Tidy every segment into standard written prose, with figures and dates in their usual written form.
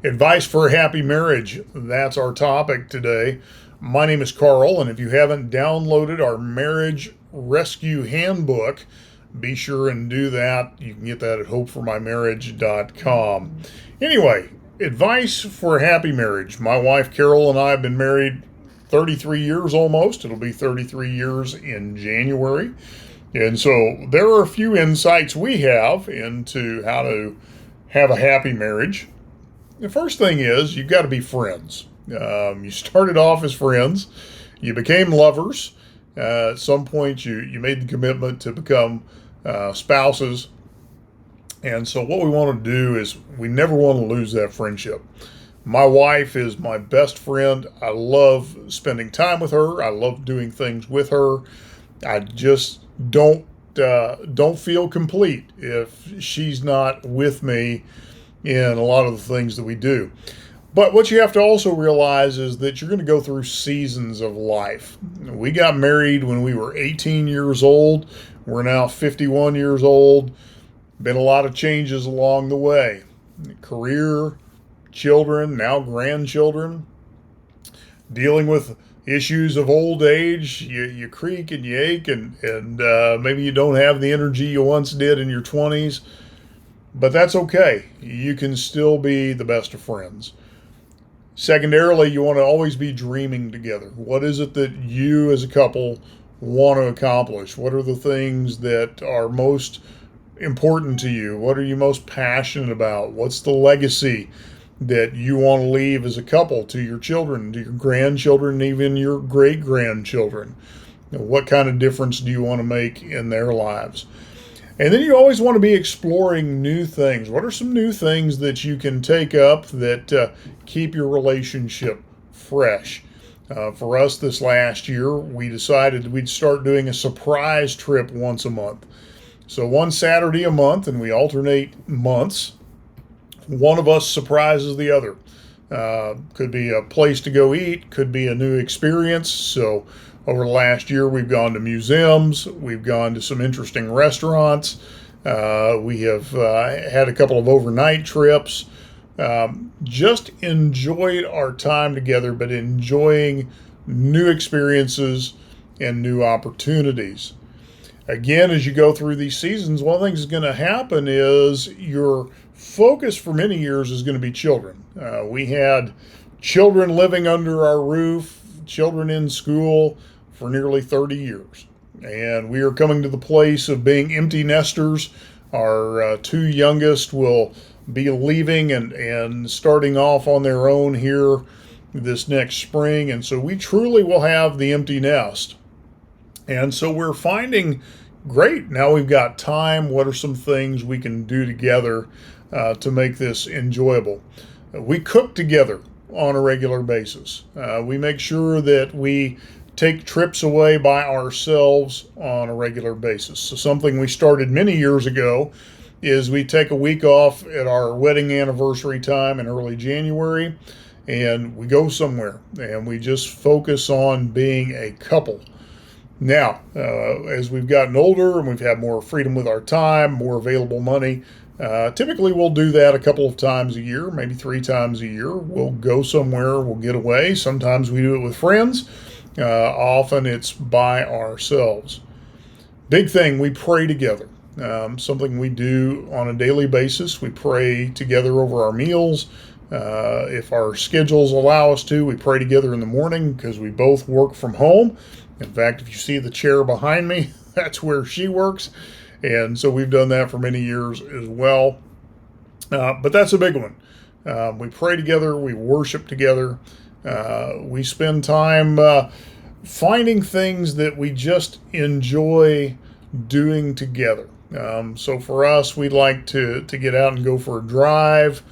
Advice for a happy marriage. That's our topic today. My name is Carl, and if you haven't downloaded our marriage rescue handbook, be sure and do that. You can get that at hopeformymarriage.com. Anyway, advice for a happy marriage. My wife Carol and I have been married 33 years almost. It'll be 33 years in January. And so there are a few insights we have into how to have a happy marriage. The first thing is you've got to be friends. You started off as friends, you became lovers. At some point, you made the commitment to become spouses. And so, what we want to do is we never want to lose that friendship. My wife is my best friend. I love spending time with her. I love doing things with her. I just don't feel complete if she's not with me in a lot of the things that we do. But what you have to also realize is that you're going to go through seasons of life. We got married when we were 18 years old. We're now 51 years old. Been a lot of changes along the way. Career, children, now grandchildren. Dealing with issues of old age. You creak and you ache and maybe you don't have the energy you once did in your 20s. But that's okay. You can still be the best of friends. Secondarily, you want to always be dreaming together. What is it that you as a couple want to accomplish? What are the things that are most important to you? What are you most passionate about? What's the legacy that you want to leave as a couple to your children, to your grandchildren, even your great-grandchildren? What kind of difference do you want to make in their lives? And then you always want to be exploring new things. What are some new things that you can take up that keep your relationship fresh? For us this last year, we decided we'd start doing a surprise trip once a month. So one Saturday a month, and we alternate months. One of us surprises the other. Could be a place to go eat, could be a new experience. So over the last year, we've gone to museums, we've gone to some interesting restaurants, we have had a couple of overnight trips. Just enjoyed our time together, but enjoying new experiences and new opportunities. Again, as you go through these seasons, one of the things that's going to happen is your focus for many years is going to be children. We had children living under our roof, children in school for nearly 30 years. And we are coming to the place of being empty nesters. Our two youngest will be leaving and starting off on their own here this next spring. And so we truly will have the empty nest. And so we're finding, great, now we've got time. What are some things we can do together to make this enjoyable? We cook together on a regular basis. We make sure that we take trips away by ourselves on a regular basis. So something we started many years ago is we take a week off at our wedding anniversary time in early January, and we go somewhere, and we just focus on being a couple. Now, as we've gotten older and we've had more freedom with our time, more available money, typically we'll do that a couple of times a year, maybe 3 times a year. We'll go somewhere, we'll get away. Sometimes we do it with friends. Often it's by ourselves. Big thing, we pray together. Something we do on a daily basis. We pray together over our meals. If our schedules allow us to, we pray together in the morning because we both work from home. In fact, if you see the chair behind me, that's where she works. And so we've done that for many years as well. But that's a big one. We pray together. We worship together. We spend time finding things that we just enjoy doing together. So for us, we'd like to get out and go for a drive.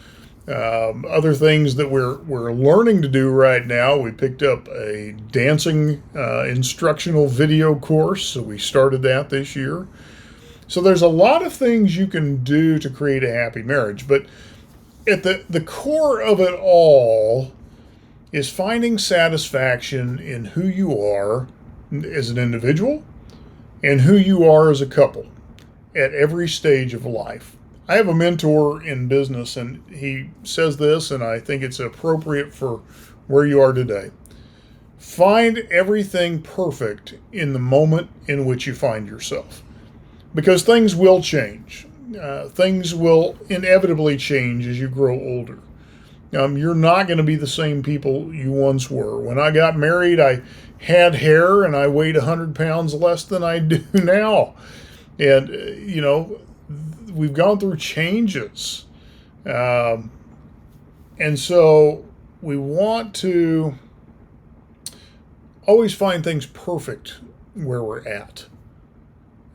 Other things that we're learning to do right now, we picked up a dancing instructional video course, so we started that this year. So there's a lot of things you can do to create a happy marriage, but at the core of it all is finding satisfaction in who you are as an individual and who you are as a couple at every stage of life. I have a mentor in business, and he says this, and I think it's appropriate for where you are today. Find everything perfect in the moment in which you find yourself, because things will change. Things will inevitably change as you grow older. You're not going to be the same people you once were. When I got married, I had hair and I weighed 100 pounds less than I do now. And, we've gone through changes. And so we want to always find things perfect where we're at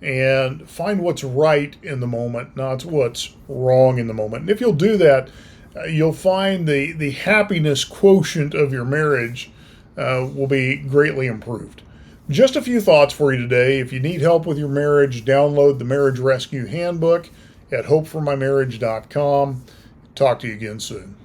and find what's right in the moment, not what's wrong in the moment. And if you'll do that, you'll find the happiness quotient of your marriage will be greatly improved. Just a few thoughts for you today. If you need help with your marriage, download the Marriage Rescue Handbook at hopeformymarriage.com. Talk to you again soon.